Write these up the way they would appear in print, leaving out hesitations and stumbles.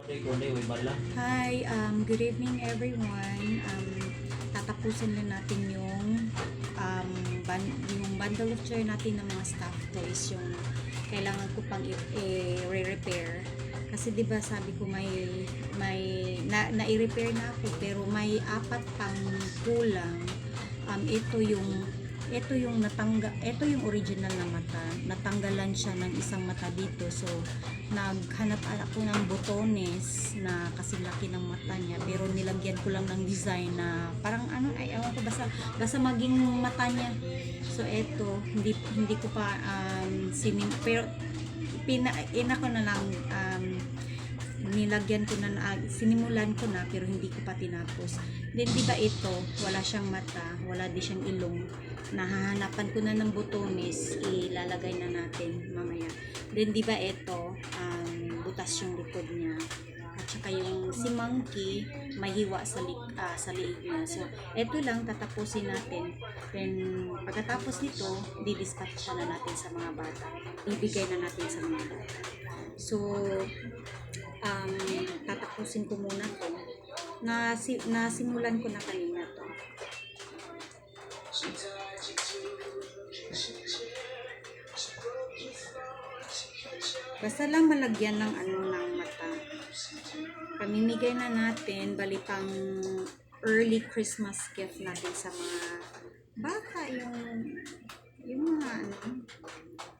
Hi, good evening everyone. Tatapusin lang natin yung bundle of joy natin ng mga staff toys, yung kailangan ko pang i-repair. Kasi 'di ba sabi ko may na-repair na ako pero may apat pang kulang. Ito yung original na mata. Natanggalan siya ng isang mata dito. So, naghanap ako ng botones na kasi laki ng mata niya. Pero nilagyan ko lang ng design na parang ewan ko, basta maging mata niya. So, ito, hindi ko pa, pero, ina ko na lang, nilagyan ko na, sinimulan ko na pero hindi ko pa tinapos. Then di ba ito, wala siyang mata, wala din siyang ilong. Nahahanapan ko na ng botones, ilalagay na natin mamaya. Then di ba ito, butas yung likod niya. At saka yung si Monkey, may hiwa sa liig niya. So, ito lang tatapusin natin. Then, pagkatapos nito, didispatch na natin sa mga bata. Ibigay na natin sa mga bata. So, tatapusin ko muna to. Nasimulan ko na kanina to. Basta lang malagyan ng ng mata. Pamimigay na natin, bali pang early Christmas gift natin sa mga bata, yung mga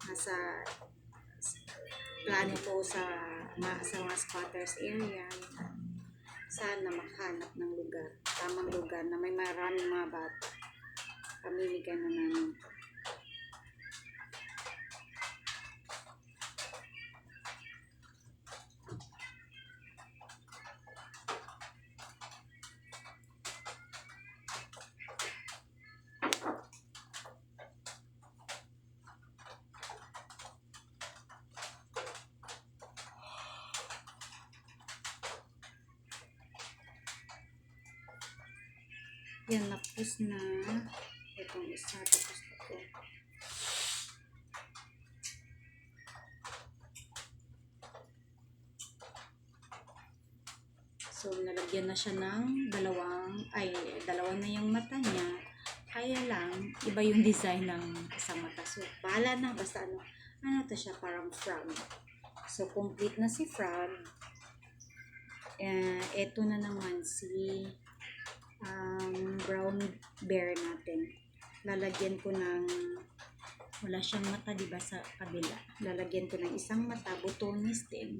nasa plano ko sa mga squatters area. Sana makahanap ng lugar, tamang lugar na may maraming mga bata. Pamimigay na namin. Yan, tapos na. Itong isa, tapos na ito. So, nalagyan na siya ng dalawa na yung mata niya. Kaya lang, iba yung design ng isang mata. So, bahala na. Basta to siya, parang frog. So, complete na si frog. Ito na naman si brown bear natin. Lalagyan ko ng wala siyang mata, diba, sa kabila. Lalagyan ko ng isang mata, botones din.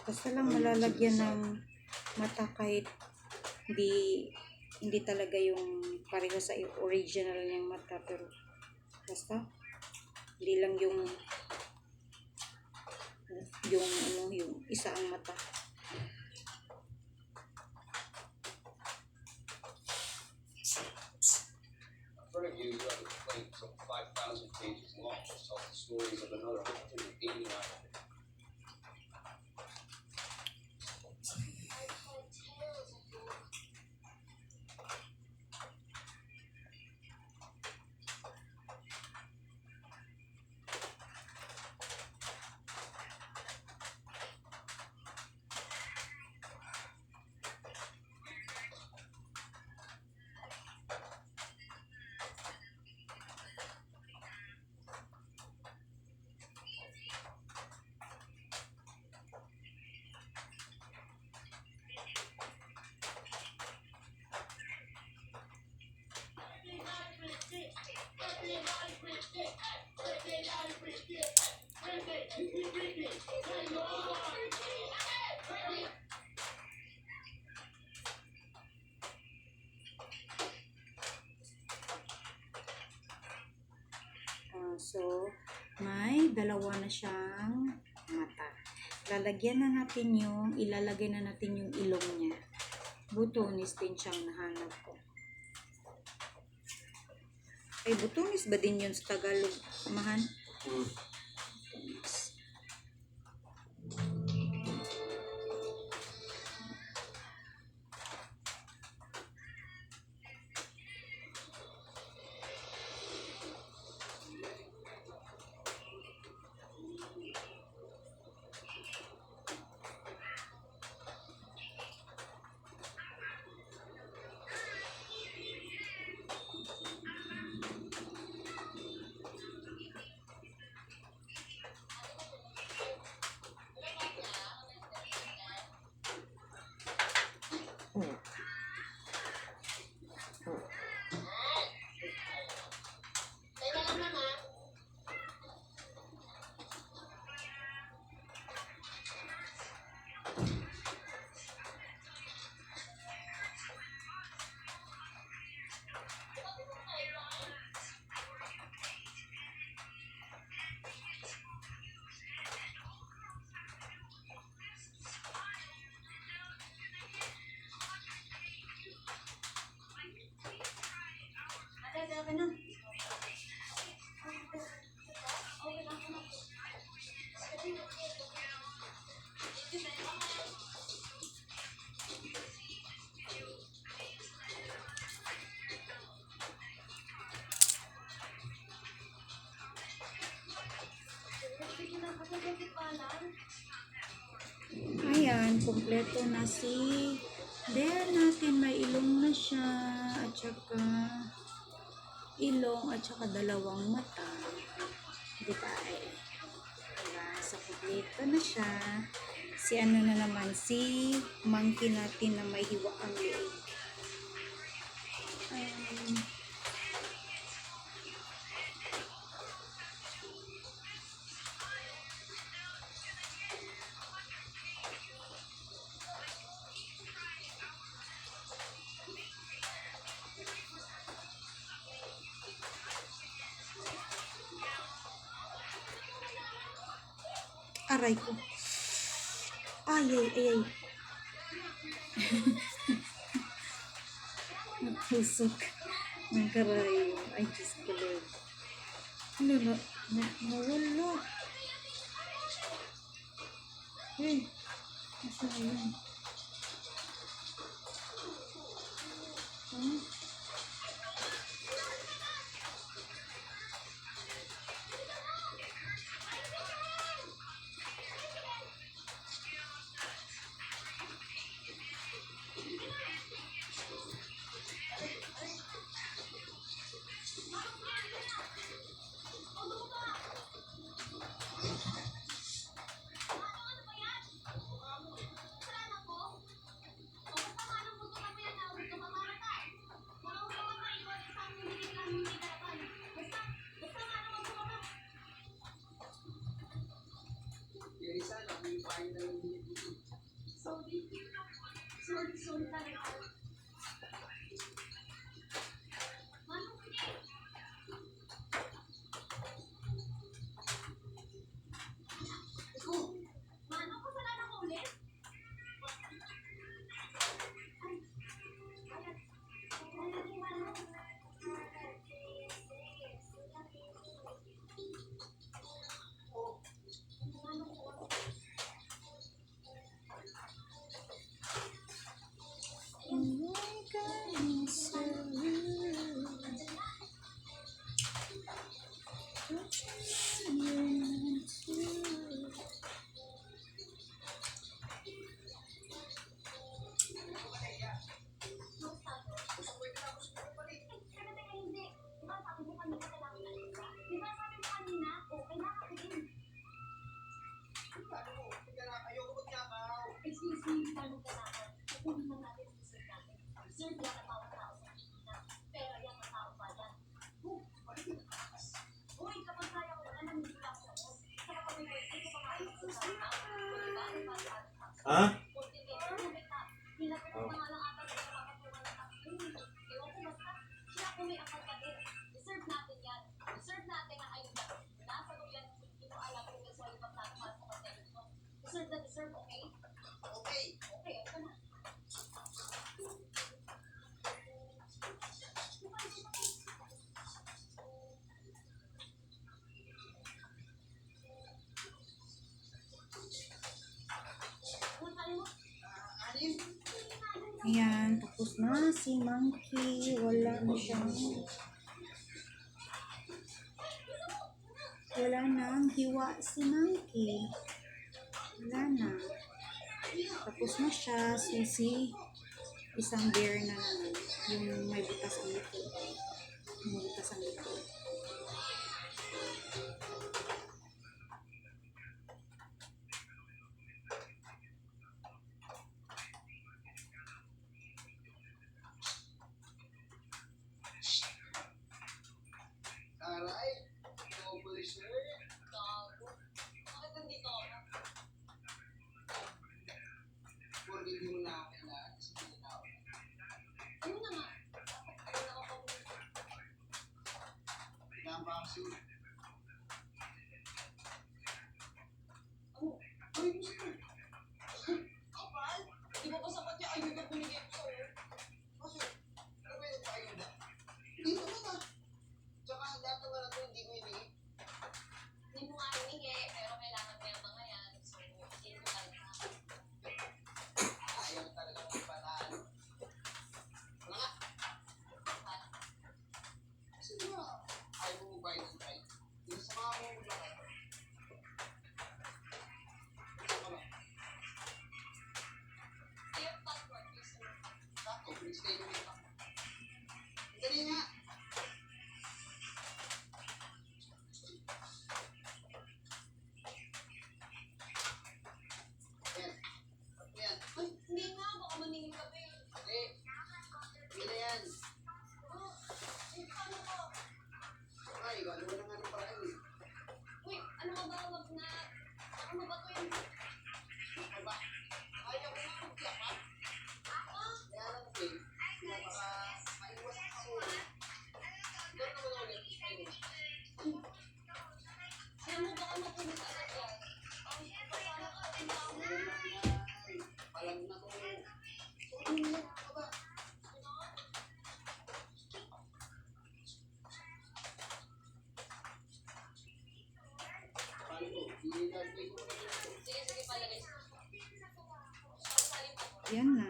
Basta lang malalagyan ng mata kahit hindi talaga yung pareho sa original niyang mata, pero basta hindi lang yung isa ang mata. In front of you, you have a complaint some 5,000 pages long, which tells the stories of another 189. So, may dalawa na siyang mata. Ilalagay na natin yung ilong niya. Butonis din siyang nahanap ko. Ay, butonis ba din yun sa Tagalog, mahan? Butonis. Ayan, kompleto na si Bear natin. May ilong na siya, at saka ilong, at saka dalawang mata. Diba? Ayan, so kompleto na siya. Si ano na naman, si monkey natin na may hiwa ang leeg. Aray ko. Ay. Nagpusok. Nagkarayo. Ay, Diyos ko, Lord. Nawala. Hey, nasa na yun? Huh? Ha? Ayan, tapos na si Monkey. Wala na siyang... Wala nang hiwa si Monkey. Wala na. Tapos na siya. Susi. Isang bear na naman. Yung may butas ang likod. May butas ang likod. Aray, ikaw pulis na eh. Bakit nandito ako? Porque hindi mo na ako kailangan kasi hindi na ako. Ano na nga? Ayun ako pa Kailangan ba ang sulit? Ano? Ay, gusto ko. Kapal? Di ba ba sapat yung ayun na binigay ko sa'yo? Kasi, ano ba yung paayuda? Hindi naman ah. Tsaka lahat naman ako hindi ko hinihingi. Hindi mo nga hiningi, pero kailangan mo yung mga yan. So, hindi mo talaga. Ayaw talaga ng panalo. Wala nga. Kasi di ba, ayaw mo mobile ng right? Yung sa mga mo maglakad. Ito ka ba? Ayaw password, please. Sakto, please stay with me. Dali nga. Yan. Yan. Ay, hindi nga. Baka maningin ka pa eh. Hindi. Hindi na yan. Oh, ay, paano ko? Ay, ikaw naman ang ano para yun. Uy, ano ka ba? Wag na. Ano ba to yun? Ay ba? Ayaw ko nga magtiyak ha? Kaya lang eh. Baka maiwas ako. Ikaw naman ulit. Ayun. Alam mo, baka mapulit agad yan. Ang paano ka? Ang tao mo. Palag na ko. So, ano yan? Ano ba? Paano ko? Ilalagay ko na yun. Sige, sige, palagay. Sali pa ko. Yan na.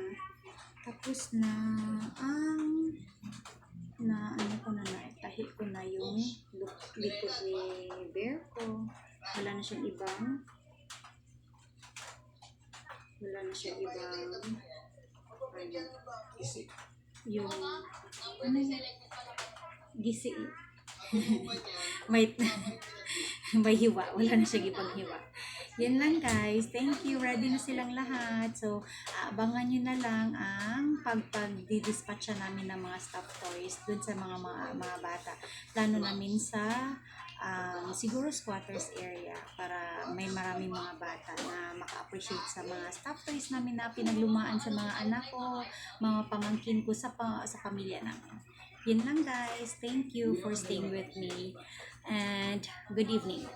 Tapos na ang na ano ko na naitahi ko na yung likod ni bear ko. Wala na siyang ibang Isip. yung Pwede select pala ko. gisi. Ako ba niya? May may hiwa. Wala na siyang ibang hiwa. Yan lang guys. Thank you. Ready na silang lahat. So, abangan nyo na lang ang pag-didispatcha namin ng mga stuffed toys dun sa mga bata. Plano namin sa siguro squatters area para may maraming mga bata na maka-appreciate sa mga stuffed toys namin na pinaglumaan sa mga anak ko, mga pamangkin ko sa pamilya namin. Yun lang guys. Thank you for staying with me and good evening.